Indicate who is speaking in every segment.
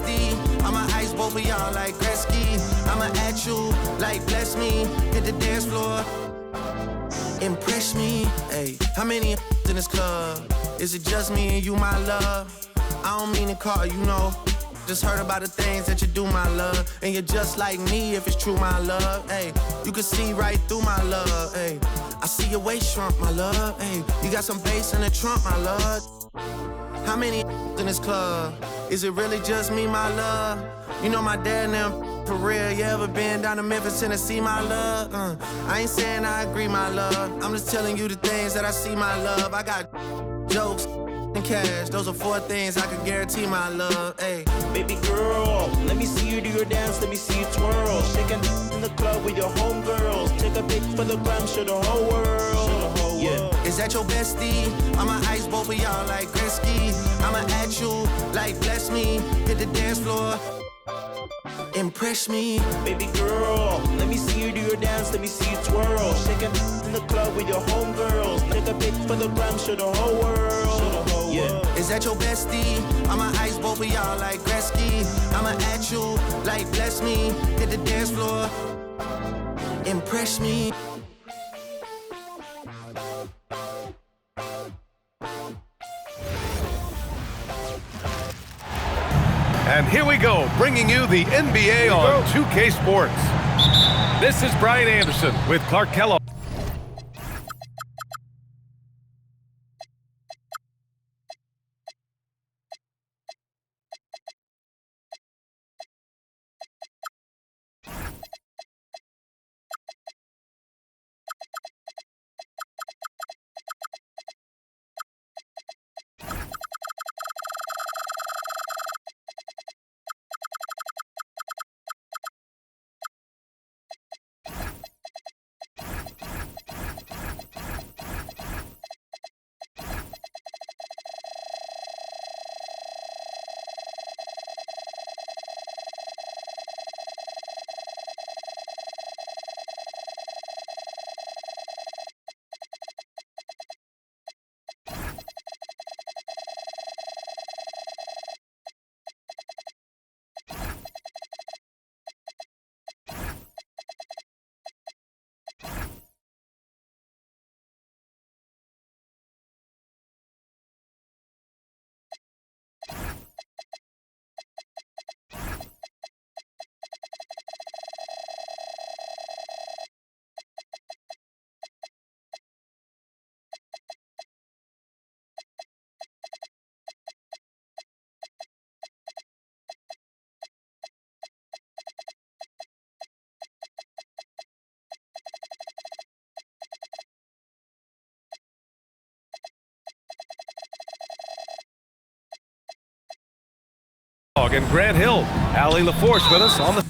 Speaker 1: bestie. I'ma ice both of y'all like Gretzky. I'ma at you like bless me. Hit the dance floor, impress me. Hey, how many in this club? Is it just me and you, my love? I don't mean to call you, know. Just heard about the things that you do, my love. And you're just like me if it's true, my love. Hey, you can see right through my love. Hey, I see your waist shrunk, my love. Hey, you got some bass in the trunk, my love. How many in this club? Is it really just me, my love? You know my dad and them for real. You ever been down to Memphis, Tennessee, my love? I ain't saying I agree, my love. I'm just telling you the things that I see, my love. I got jokes and cash. Those are 4 things I can guarantee, my love. Hey,
Speaker 2: baby girl, let me see you do your dance, let me see you twirl. Shaking in the club with your homegirls. Take a pic for the gram, show the whole world. Yeah.
Speaker 1: Is that your bestie? I'ma ice both of y'all like Gretzky. I'ma at you like bless me. Hit the dance floor, impress me.
Speaker 2: Baby girl, let me see you do your dance, let me see you twirl. Shaking in the club with your homegirls. Take a pic for the gram, show the whole world. Yeah.
Speaker 1: Is that your bestie? I'ma ice both of y'all like Gretzky. I'ma at you like bless me. Hit the dance floor, impress me.
Speaker 3: And here we go, bringing you the NBA on 2K Sports. This is Brian Anderson with Clark Kellogg. And Grant Hill, Allie LaForce with us on the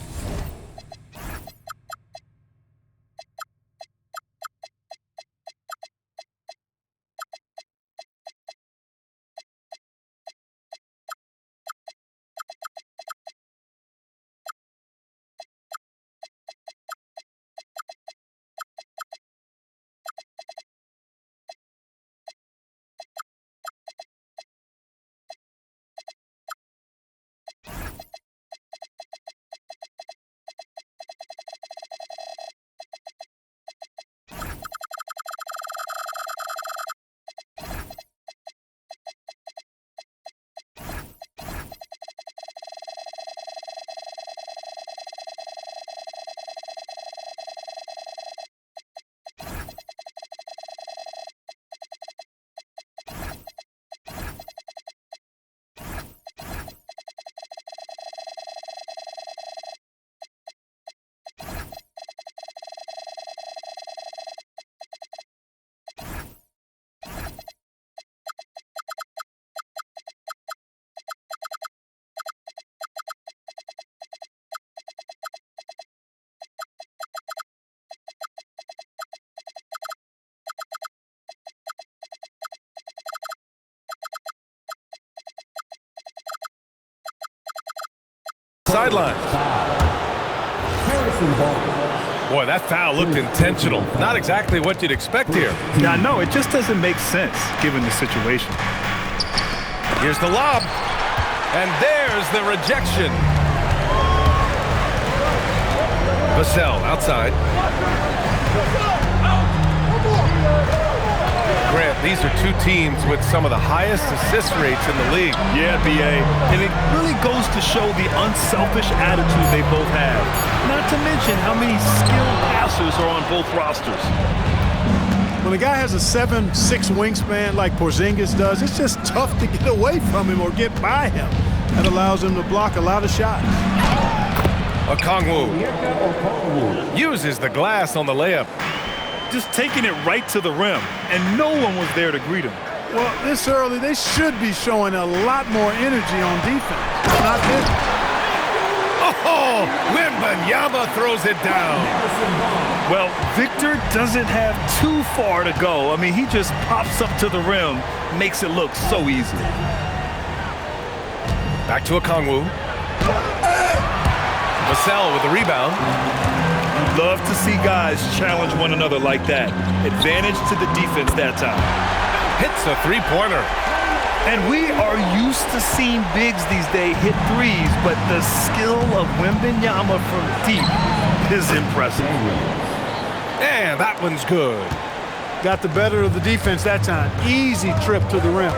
Speaker 3: sideline. Boy, that foul looked intentional. Not exactly what you'd expect here.
Speaker 4: Yeah, no, it just doesn't make sense given the situation.
Speaker 3: Here's the lob. And there's the rejection. Vassell outside. Grant, these are two teams with some of the highest assist rates in the league.
Speaker 4: Yeah, B.A. And it really goes to show the unselfish attitude they both have. Not to mention how many skilled passers are on both rosters.
Speaker 5: When a guy has a 7'6" wingspan like Porzingis does, it's just tough to get away from him or get by him. That allows him to block a lot of shots.
Speaker 3: Okongwu uses the glass on the layup.
Speaker 4: Just taking it right to the rim, and no one was there to greet him.
Speaker 5: Well, this early, they should be showing a lot more energy on defense. Not this.
Speaker 3: Oh, Wembanyama throws it down.
Speaker 4: Well, Victor doesn't have too far to go. I mean, he just pops up to the rim, makes it look so easy.
Speaker 3: Back to Okongwu. Vassell with the rebound.
Speaker 4: Love to see guys challenge one another like that. Advantage to the defense that time.
Speaker 3: Hits a three-pointer.
Speaker 4: And we are used to seeing bigs these days hit threes, but the skill of Wembanyama from deep is impressive.
Speaker 3: And that one's good.
Speaker 5: Got the better of the defense that time. Easy trip to the rim.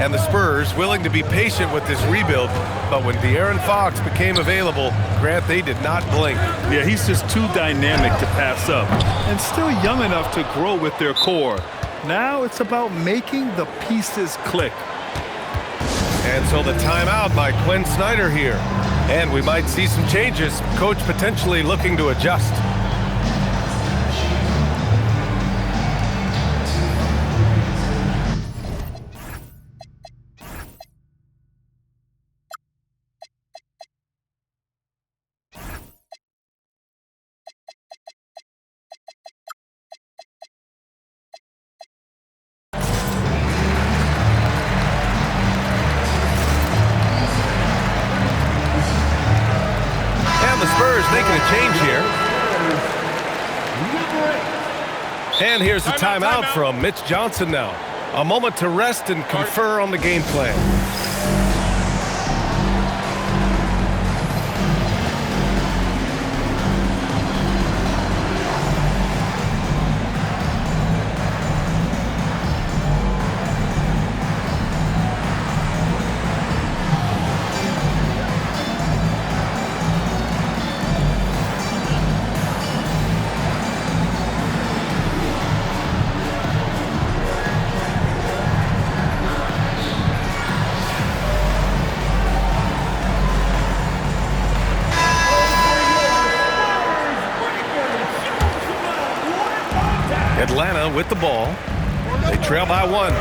Speaker 3: And the Spurs willing to be patient with this rebuild, but when De'Aaron Fox became available, Grant, they did not blink.
Speaker 4: Yeah, he's just too dynamic to pass up, and still young enough to grow with their core. Now it's about making the pieces click.
Speaker 3: And so the timeout by Quinn Snyder here. And we might see some changes. Coach potentially looking to adjust. The Spurs making a change here. And here's the timeout from Mitch Johnson now. A moment to rest and confer on the game plan. Atlanta with the ball. They trail by one.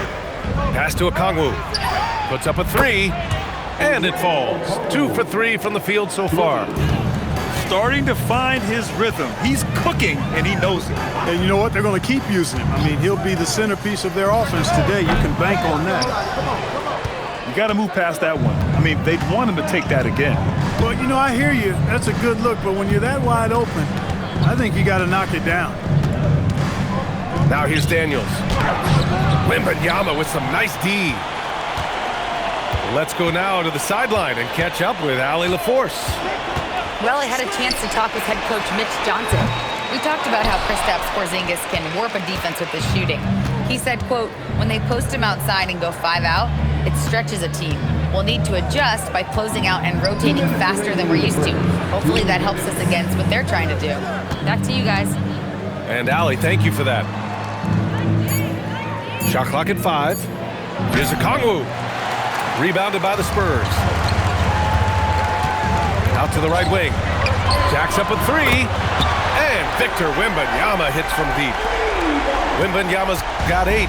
Speaker 3: Pass to Okongwu. Puts up a three, and it falls. 2 for 3 from the field so far.
Speaker 4: Starting to find his rhythm. He's cooking, and he knows it.
Speaker 5: And you know what? They're going to keep using him. I mean, he'll be the centerpiece of their offense today. You can bank on that.
Speaker 4: You got to move past that one. I mean, they'd want him to take that again.
Speaker 5: Well, you know, I hear you. That's a good look, but when you're that wide open, I think you got to knock it down.
Speaker 3: Now here's Daniels. Wembanyama with some nice D. Let's go now to the sideline and catch up with Allie LaForce.
Speaker 6: Well, I had a chance to talk with head coach Mitch Johnson. We talked about how Kristaps Porzingis can warp a defense with his shooting. He said, quote, when they post him outside and go 5 out, it stretches a team. We'll need to adjust by closing out and rotating faster than we're used to. Hopefully that helps us against what they're trying to do. Back to you guys.
Speaker 3: And Allie, thank you for that. Shot clock at 5. Here's Okongwu. Rebounded by the Spurs. Out to the right wing. Jacks up a 3. And Victor Wembanyama hits from deep. Wembanyama's got 8.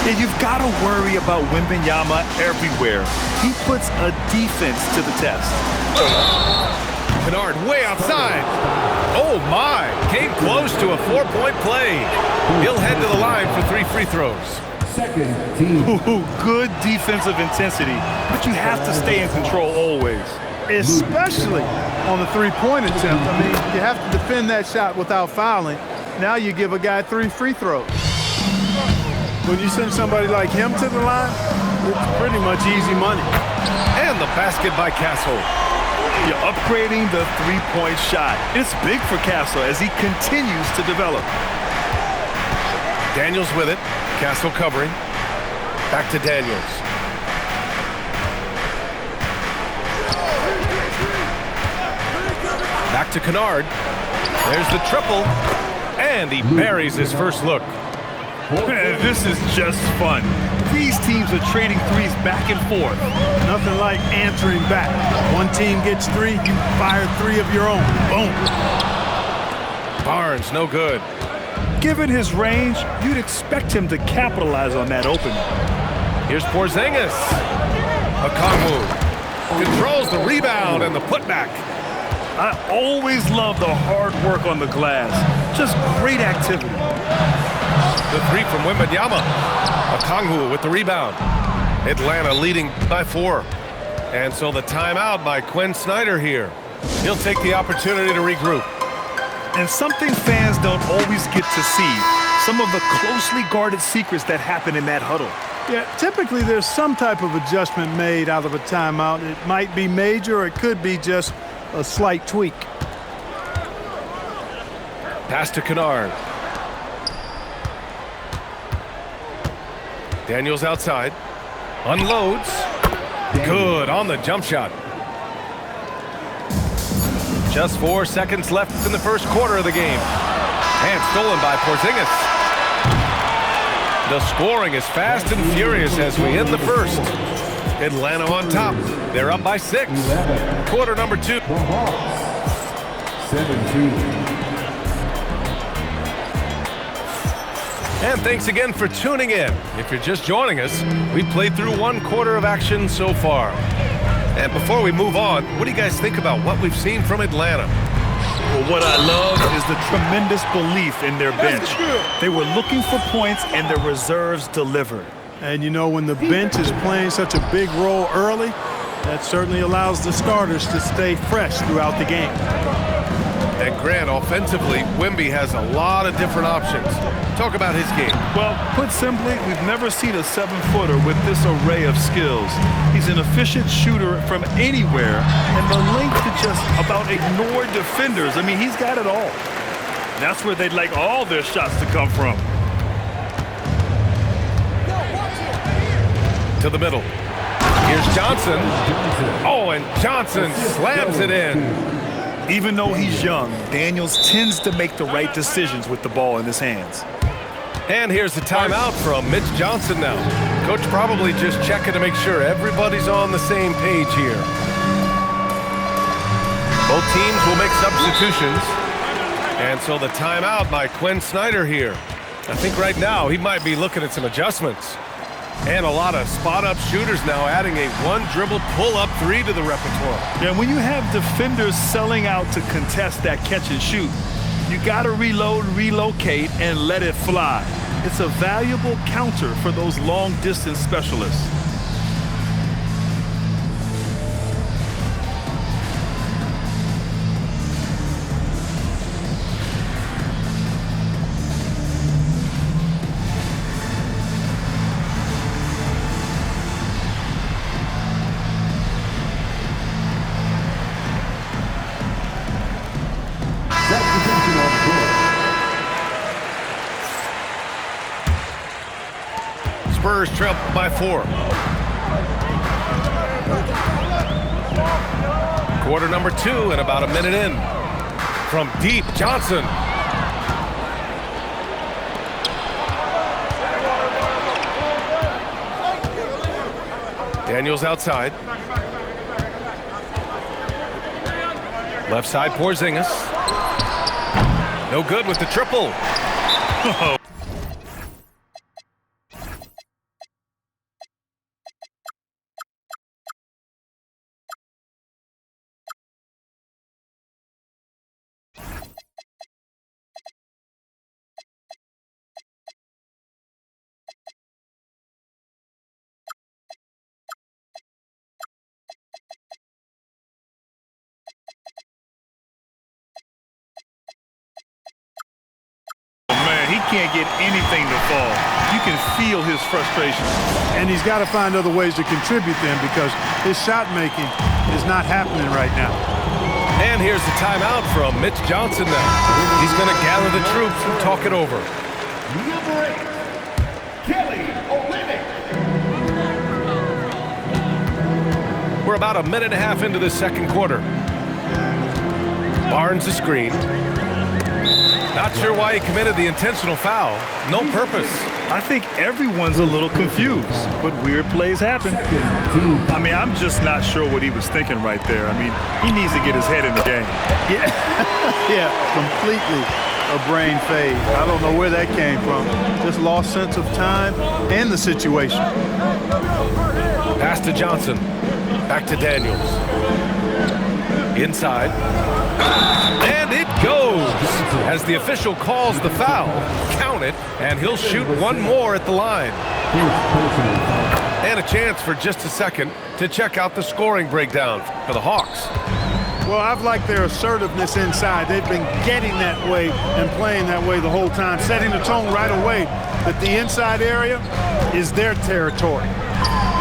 Speaker 4: Yeah, you've got to worry about Wembanyama everywhere. He puts a defense to the test.
Speaker 3: Kennard way outside. Oh my, came close to a 4-point play. He'll head to the line for 3 free throws.
Speaker 4: Ooh, good defensive intensity, but you have to stay in control always.
Speaker 5: Especially on the three-point attempt. I mean, you have to defend that shot without fouling. Now you give a guy 3 free throws. When you send somebody like him to the line, it's pretty much easy money.
Speaker 3: And the basket by Castle.
Speaker 4: You're upgrading the three-point shot. It's big for Castle as he continues to develop.
Speaker 3: Daniels with it. Castle covering. Back to Daniels. Back to Kennard. There's the triple. And he buries his first look.
Speaker 4: This is just fun. These teams are trading threes back and forth.
Speaker 5: Nothing like answering back. One team gets three, you fire three of your own. Boom.
Speaker 3: Barnes, no good.
Speaker 4: Given his range, you'd expect him to capitalize on that opening.
Speaker 3: Here's Porzingis. Okongwu controls the rebound and the putback.
Speaker 4: I always love the hard work on the glass. Just great activity.
Speaker 3: The three from Wembanyama. Okongwu with the rebound. Atlanta leading by 4. And so the timeout by Quinn Snyder here. He'll take the opportunity to regroup.
Speaker 4: And something fans don't always get to see, some of the closely guarded secrets that happen in that huddle.
Speaker 5: Yeah, typically there's some type of adjustment made out of a timeout. It might be major or it could be just a slight tweak.
Speaker 3: Pass to Kennard. Daniels outside. Unloads. Good on the jump shot. Just 4 seconds left in the first quarter of the game. And stolen by Porzingis. The scoring is fast and furious as we end the first. Atlanta on top. They're up by 6. Quarter number 2.
Speaker 7: 17.
Speaker 3: And thanks again for tuning in. If you're just joining us, we played through 1 quarter of action so far. And before we move on, what do you guys think about what we've seen from Atlanta?
Speaker 4: Well, what I love is the tremendous belief in their bench. They were looking for points and their reserves delivered.
Speaker 5: And you know, when the bench is playing such a big role early, that certainly allows the starters to stay fresh throughout the game.
Speaker 3: And Grant, offensively, Wemby has a lot of different options. Talk about his game.
Speaker 4: Well, put simply, we've never seen a 7-footer with this array of skills. He's an efficient shooter from anywhere, and the length to just about ignore defenders. I mean, he's got it all. That's where they'd like all their shots to come from.
Speaker 3: To the middle. Here's Johnson. Oh, and Johnson slams it in.
Speaker 4: Even though he's young, Daniels tends to make the right decisions with the ball in his hands.
Speaker 3: And here's the timeout from Mitch Johnson now. Coach probably just checking to make sure everybody's on the same page here. Both teams will make substitutions. And so the timeout by Quinn Snyder here. I think right now he might be looking at some adjustments. And a lot of spot-up shooters now adding a 1-dribble pull-up 3 to the repertoire.
Speaker 4: Yeah, when you have defenders selling out to contest that catch and shoot, you got to reload, relocate, and let it fly. It's a valuable counter for those long-distance specialists.
Speaker 3: Spurs trail by 4. Quarter number 2 and about a minute in. From deep, Johnson. Daniels outside. Left side, Porzingis. No good with the triple.
Speaker 4: He can't get anything to fall. You you can feel his frustration.
Speaker 5: And he's got to find other ways to contribute then because his shot making is not happening right now.
Speaker 3: And here's the timeout from Mitch Johnson now. He's going to gather the troops and talk it over.
Speaker 7: Number 8, Kelly Olynyk.
Speaker 3: We're about a minute and a half into the second quarter. Barnes the screen. Not sure why he committed the intentional foul. No purpose.
Speaker 4: I think everyone's a little confused, but weird plays happen. I mean, I'm just not sure what he was thinking right there. I mean, he needs to get his head in the game.
Speaker 5: Yeah, completely a brain fade. I don't know where that came from. Just lost sense of time and the situation.
Speaker 3: Pass to Johnson. Back to Daniels. Inside. And it goes as the official calls the foul. Count it, and he'll shoot one more at the line. And a chance for just a second to check out the scoring breakdown for the Hawks.
Speaker 5: Well, I've liked their assertiveness inside. They've been getting that way and playing that way the whole time, setting the tone right away that the inside area is their territory.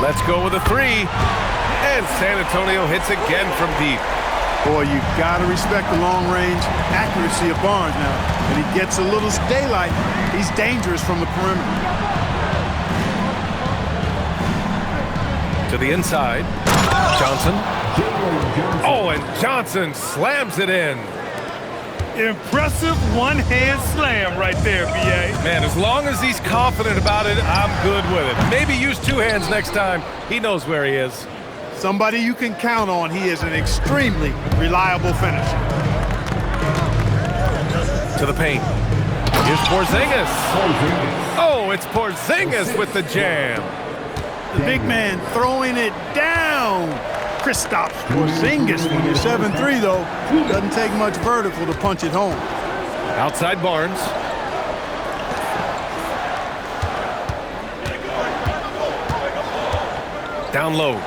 Speaker 3: Let's go with a three. And San Antonio hits again from deep.
Speaker 5: Boy, you got to respect the long-range accuracy of Barnes now. When he gets a little daylight, he's dangerous from the perimeter.
Speaker 3: To the inside. Johnson. Oh, and Johnson slams it in.
Speaker 4: Impressive one-hand slam right there, B.A.
Speaker 3: Man, as long as he's confident about it, I'm good with it. Maybe use two hands next time. He knows where he is.
Speaker 5: Somebody you can count on. He is an extremely reliable finisher.
Speaker 3: To the paint. Here's Porzingis. Oh, it's Porzingis with the jam.
Speaker 5: The big man throwing it down. Kristaps Porzingis. When you're 7'3", though, doesn't take much vertical to punch it home.
Speaker 3: Outside Barnes. Down low.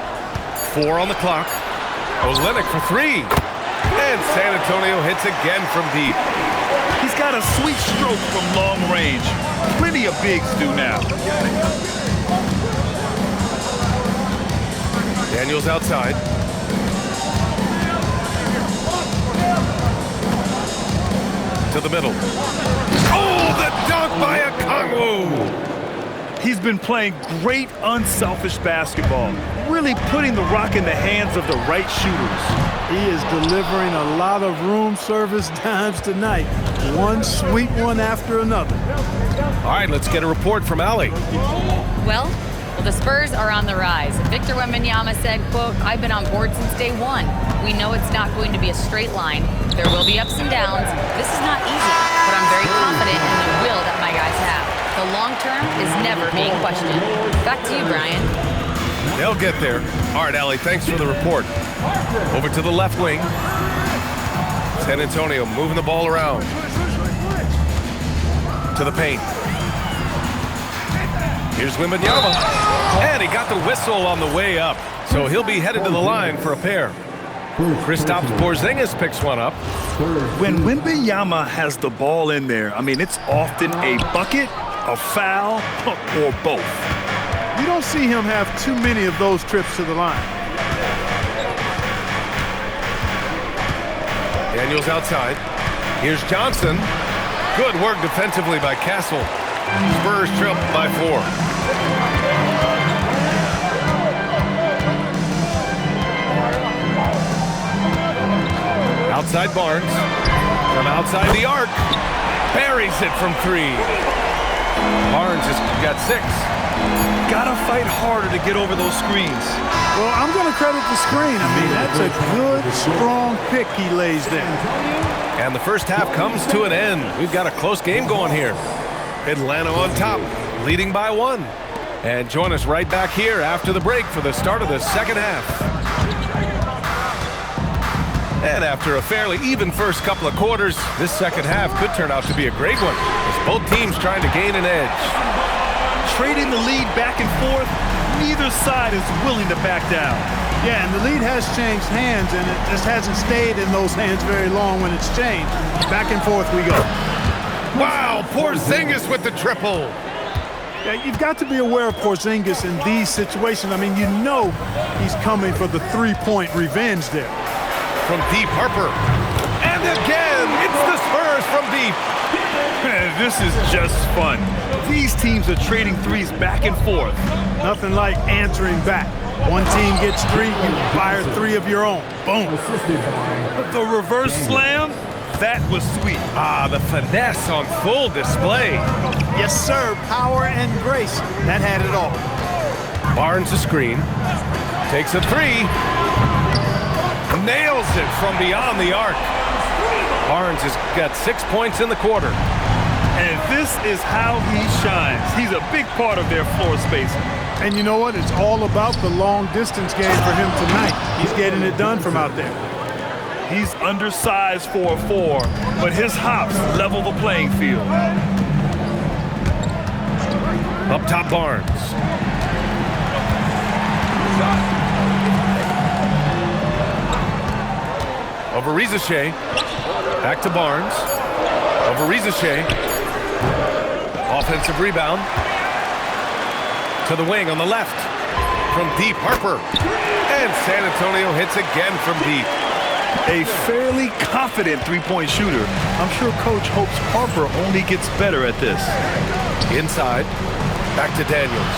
Speaker 3: 4 on the clock. Olynyk for 3. And San Antonio hits again from deep.
Speaker 4: He's got a sweet stroke from long range. Plenty of bigs do now.
Speaker 3: Daniels outside. To the middle. Oh, the dunk by Okongwu!
Speaker 4: He's been playing great unselfish basketball, really putting the rock in the hands of the right shooters.
Speaker 5: He is delivering a lot of room service dimes tonight. One sweet one after another.
Speaker 3: All right, let's get a report from Allie.
Speaker 6: Well, the Spurs are on the rise. Victor Wembanyama said, quote, "I've been on board since day one. We know it's not going to be a straight line. There will be ups and downs. This is not easy, but I'm very confident in the will that my guys have. The long term is never being questioned." Back to you, Brian.
Speaker 3: They'll get there. All right, Allie, thanks for the report. Over to the left wing. San Antonio moving the ball around. To the paint. Here's Wembanyama. And he got the whistle on the way up. So he'll be headed to the line for a pair. Kristaps Porzingis picks one up.
Speaker 4: When Wembanyama has the ball in there, I mean, it's often a bucket, a foul, or both.
Speaker 5: You don't see him have too many of those trips to the line.
Speaker 3: Daniels outside. Here's Johnson. Good work defensively by Castle. Spurs trail by 4. Outside Barnes. From outside the arc. Buries it from 3. Barnes has got 6.
Speaker 4: Gotta fight harder to get over those screens.
Speaker 5: Well, I'm going to credit the screen. I mean, that's a good, strong pick he lays there.
Speaker 3: And the first half comes to an end. We've got a close game going here. Atlanta on top, leading by 1. And join us right back here after the break for the start of the second half. And after a fairly even first couple of quarters, this second half could turn out to be a great one, as both teams trying to gain an edge.
Speaker 4: Trading the lead back and forth, neither side is willing to back down.
Speaker 5: Yeah, and the lead has changed hands, and it just hasn't stayed in those hands very long when it's changed. Back and forth we go.
Speaker 3: Wow, Porzingis with the triple.
Speaker 5: Yeah, you've got to be aware of Porzingis in these situations. I mean, you know he's coming for the three-point revenge there.
Speaker 3: From deep, Harper. And again, it's the Spurs from deep.
Speaker 4: Man, this is just fun. These teams are trading threes back and forth.
Speaker 5: Nothing like answering back. One team gets three, you fire three of your own. Boom.
Speaker 4: The reverse slam, that was sweet.
Speaker 3: Ah, the finesse on full display.
Speaker 5: Yes, sir. Power and grace. That had it all.
Speaker 3: Barnes a screen. Takes a three. Nails it from beyond the arc. Barnes has got 6 points in the quarter.
Speaker 4: And this is how he shines. He's a big part of their floor spacing.
Speaker 5: And you know what? It's all about the long distance game for him tonight. He's getting it done from out there.
Speaker 4: He's undersized for a 4, but his hops level the playing field.
Speaker 3: Up top, Barnes. Over Rizachet. Back to Barnes. Over Rizachet. Offensive rebound. To the wing on the left. From deep, Harper. And San Antonio hits again from deep.
Speaker 4: A fairly confident three-point shooter. I'm sure Coach hopes Harper only gets better at this.
Speaker 3: Inside. Back to Daniels.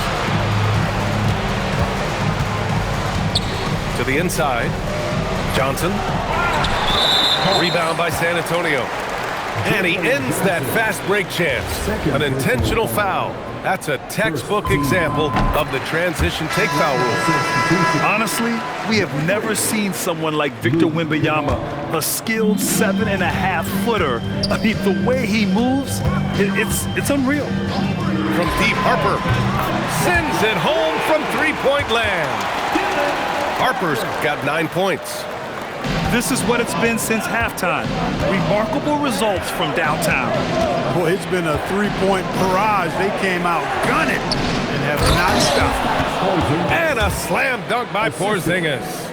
Speaker 3: To the inside. Johnson. Rebound by San Antonio. And he ends that fast break chance. An intentional foul. That's a textbook example of the transition take foul rule.
Speaker 4: Honestly, we have never seen someone like Victor Wembanyama, a skilled 7.5-footer. I mean, the way he moves, it's unreal.
Speaker 3: From deep, Harper sends it home from three-point land. Harper's got 9 points.
Speaker 4: This is what it's been since halftime. Remarkable results from downtown.
Speaker 5: Boy, it's been a three-point barrage. They came out gunning and have not stopped.
Speaker 3: And a slam dunk by Porzingis.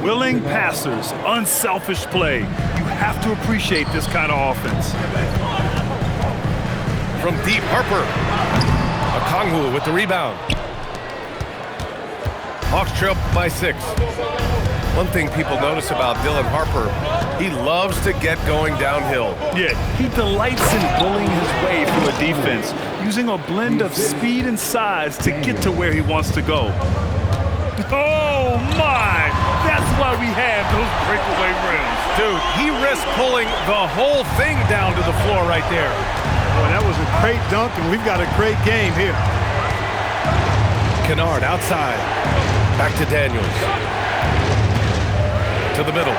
Speaker 4: Willing passers, unselfish play. You have to appreciate this kind of offense.
Speaker 3: From deep, Harper. Okongwu with the rebound. Hawks trail by 6. One thing people notice about Dylan Harper, he loves to get going downhill.
Speaker 4: Yeah, he delights in bullying his way through a defense, using a blend of speed and size to get to where he wants to go. Oh my! That's why we have those breakaway rims.
Speaker 3: Dude, he risked pulling the whole thing down to the floor right there.
Speaker 5: Boy, that was a great dunk, and we've got a great game here.
Speaker 3: Kennard outside. Back to Daniels. To the middle.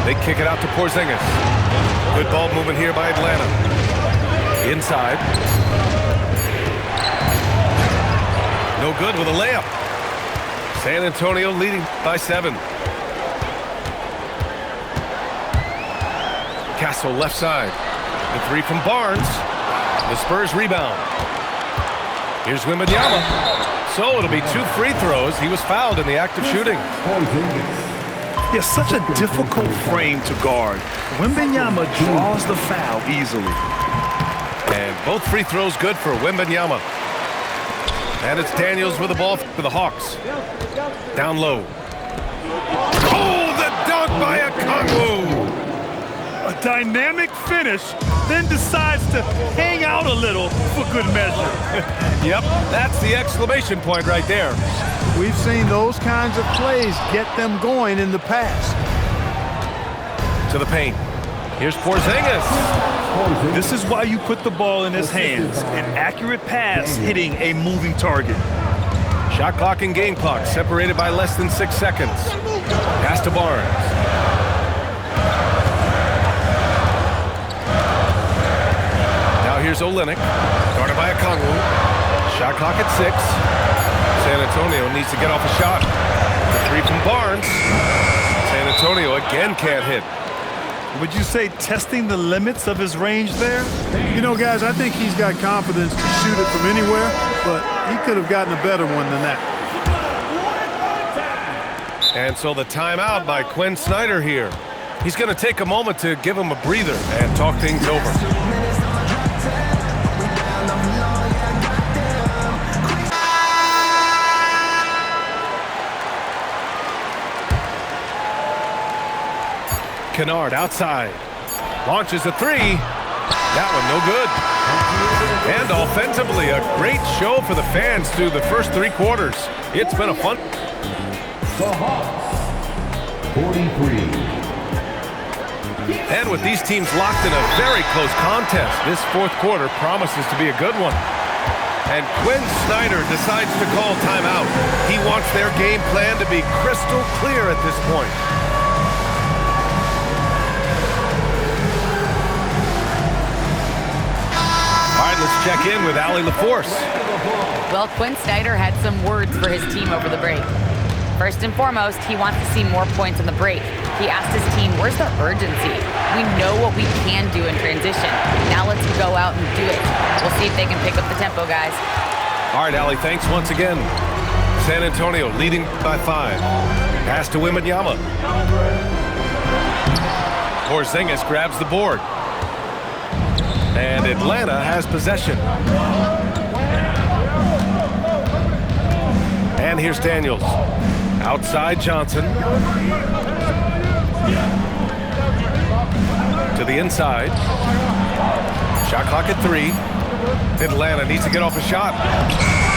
Speaker 3: They kick it out to Porzingis. Good ball movement here by Atlanta. Inside. No good with a layup. San Antonio leading by 7. Castle left side. The three from Barnes. The Spurs rebound. Here's Wembanyama. So it'll be 2 free throws. He was fouled in the act of shooting.
Speaker 4: Yeah, such a difficult frame to guard. Wembanyama draws the foul easily.
Speaker 3: And both free throws good for Wembanyama. And it's Daniels with the ball for the Hawks. Down low. Oh, the dunk by Okongwu!
Speaker 4: A dynamic finish, then decides to hang out a little for good measure.
Speaker 3: Yep, that's the exclamation point right there.
Speaker 5: We've seen those kinds of plays get them going in the past.
Speaker 3: To the paint. Here's Porzingis.
Speaker 4: This is why you put the ball in his hands. An accurate pass hitting a moving target.
Speaker 3: Shot clock and game clock separated by less than 6 seconds. Pass to Barnes. Now here's Olynyk. Guarded by Okongwu. Shot clock at 6. San Antonio needs to get off a shot. The three from Barnes. San Antonio again can't hit.
Speaker 4: Would you say testing the limits of his range there?
Speaker 5: You know, guys, I think he's got confidence to shoot it from anywhere, but he could have gotten a better one than that.
Speaker 3: And so the timeout by Quinn Snyder here. He's going to take a moment to give him a breather and talk things over. Kennard outside. Launches a three. That one no good. And offensively, a great show for the fans through the first 3 quarters. It's been a fun.
Speaker 7: The Hawks, 43.
Speaker 3: And with these teams locked in a very close contest, this 4th quarter promises to be a good one. And Quinn Snyder decides to call timeout. He wants their game plan to be crystal clear at this point. All right, let's check in with Allie LaForce.
Speaker 6: Well, Quinn Snyder had some words for his team over the break. First and foremost, he wants to see more points on the break. He asked his team, where's the urgency? We know what we can do in transition. Now let's go out and do it. We'll see if they can pick up the tempo, guys.
Speaker 3: All right, Allie, thanks once again. San Antonio leading by 5. Pass to Wembanyama. Porzingis grabs the board. And Atlanta has possession. And here's Daniels. Outside Johnson. To the inside. Shot clock at 3. Atlanta needs to get off a shot.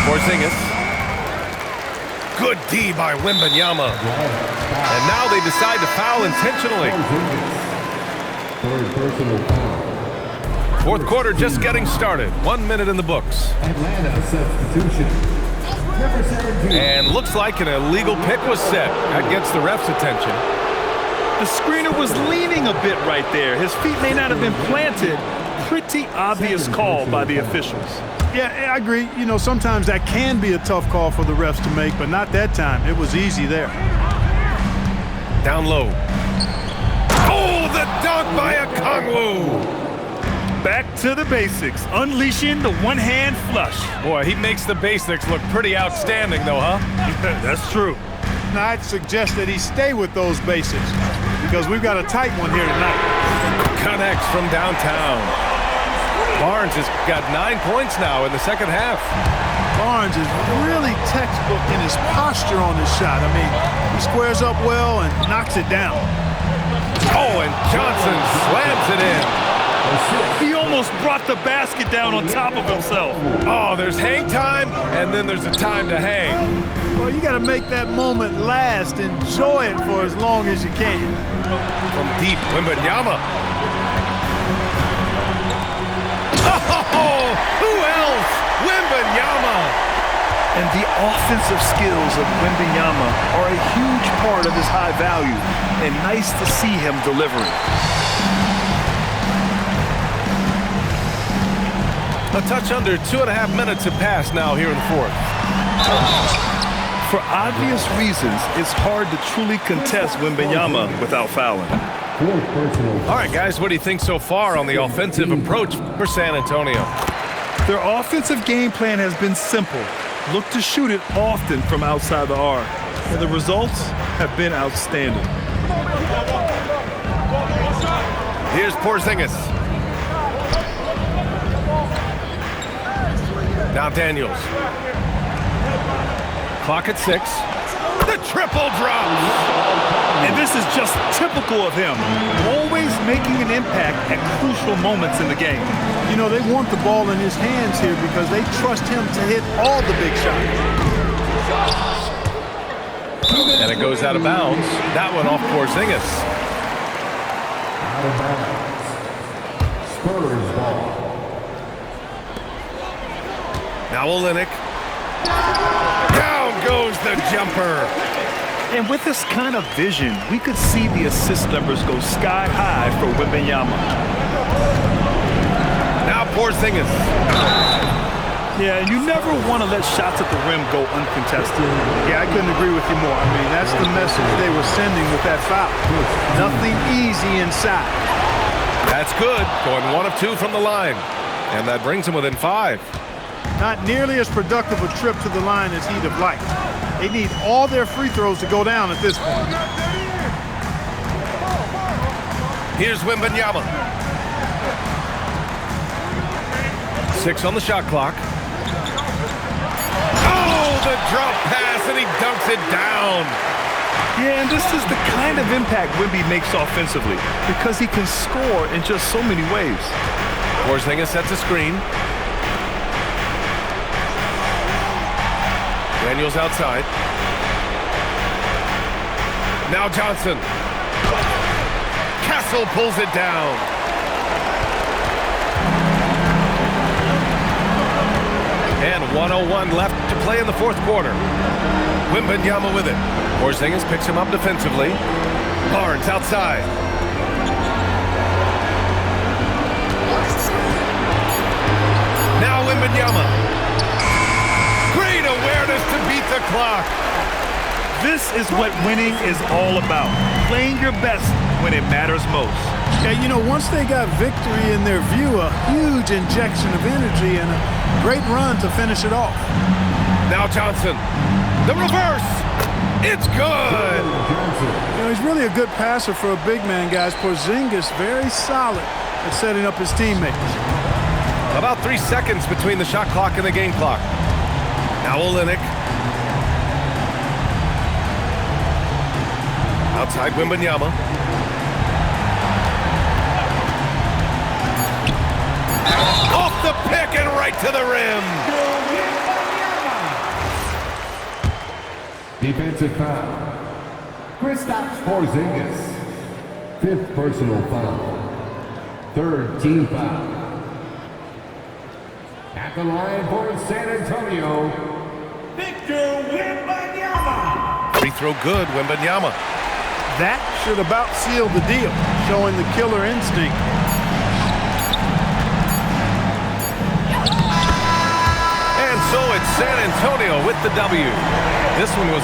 Speaker 3: Porzingis. Good D by Wembanyama. And now they decide to foul intentionally.
Speaker 7: Third personal foul.
Speaker 3: 4th quarter just getting started. 1 minute in the books.
Speaker 7: Atlanta substitution. Number 17.
Speaker 3: And looks like an illegal pick was set. That gets the ref's attention.
Speaker 4: The screener was leaning a bit right there. His feet may not have been planted. Pretty obvious call by the officials.
Speaker 5: Yeah, I agree. You know, sometimes that can be a tough call for the refs to make, but not that time. It was easy there.
Speaker 3: Down low. Oh, the dunk by Okongwu.
Speaker 4: Back to the basics, unleashing the one-hand flush.
Speaker 3: Boy, he makes the basics look pretty outstanding, though, huh?
Speaker 4: That's true.
Speaker 5: Now, I'd suggest that he stay with those basics because we've got a tight one here tonight.
Speaker 3: Connects from downtown. Barnes has got 9 points now in the second half.
Speaker 5: Barnes is really textbook in his posture on this shot. I mean, he squares up well and knocks it down.
Speaker 3: Oh, and Johnson slams it in.
Speaker 4: He almost brought the basket down on top of himself.
Speaker 3: Oh, there's hang time, and then there's a time to hang.
Speaker 5: Well, you got to make that moment last. Enjoy it for as long as you can.
Speaker 3: From deep, Wembanyama. Oh, who else? Wembanyama.
Speaker 4: And the offensive skills of Wembanyama are a huge part of his high value, and nice to see him delivering.
Speaker 3: A touch under 2.5 minutes have passed now here in the 4th.
Speaker 4: For obvious reasons, it's hard to truly contest Wembanyama without fouling.
Speaker 3: All right, guys, what do you think so far on the offensive approach for San Antonio?
Speaker 4: Their offensive game plan has been simple. Look to shoot it often from outside the arc. And the results have been outstanding.
Speaker 3: Here's Porzingis. Now Daniels. Clock at 6. The triple drops.
Speaker 4: And this is just typical of him. Always making an impact at crucial moments in the game.
Speaker 5: You know, they want the ball in his hands here because they trust him to hit all the big shots.
Speaker 3: And it goes out of bounds. That one off Porzingis.
Speaker 7: Out of bounds. Spurs ball.
Speaker 3: Now Olynyk. Down goes the jumper.
Speaker 4: And with this kind of vision, we could see the assist numbers go sky high for Wembanyama.
Speaker 3: Now Porzingis.
Speaker 4: Yeah, and you never want to let shots at the rim go uncontested.
Speaker 5: Yeah, I couldn't agree with you more. I mean, that's the message they were sending with that foul. Nothing easy inside.
Speaker 3: That's good. Going 1 of 2 from the line. And that brings him within 5.
Speaker 5: Not nearly as productive a trip to the line as he'd have liked. They need all their free throws to go down at this point.
Speaker 3: Here's Wembanyama. 6 on the shot clock. Oh, the drop pass, and he dunks it down.
Speaker 4: Yeah, and this is the kind of impact Wemby makes offensively because he can score in just so many ways.
Speaker 3: Porzingis sets a screen. Daniels outside. Now Johnson. Castle pulls it down. And 1:01 left to play in the fourth quarter. Wembanyama with it. Porzingis picks him up defensively. Barnes outside. Now Wembanyama. Great awareness to beat the clock.
Speaker 4: This is what winning is all about. Playing your best when it matters most.
Speaker 5: Yeah, you know, once they got victory in their view, a huge injection of energy and a great run to finish it off.
Speaker 3: Now Johnson. The reverse. It's good.
Speaker 5: You know, he's really a good passer for a big man, guys. Porzingis very solid at setting up his teammates.
Speaker 3: About 3 seconds between the shot clock and the game clock. Now Olynyk. Outside Wembanyama. Off the pick and right to the rim.
Speaker 7: Defensive foul. Kristaps Porzingis. 5th personal foul. 3rd team foul. At the line for San Antonio, Victor Wembanyama.
Speaker 3: Free throw good, Wembanyama.
Speaker 5: That should about seal the deal, showing the killer instinct.
Speaker 3: And so it's San Antonio with the W. This one was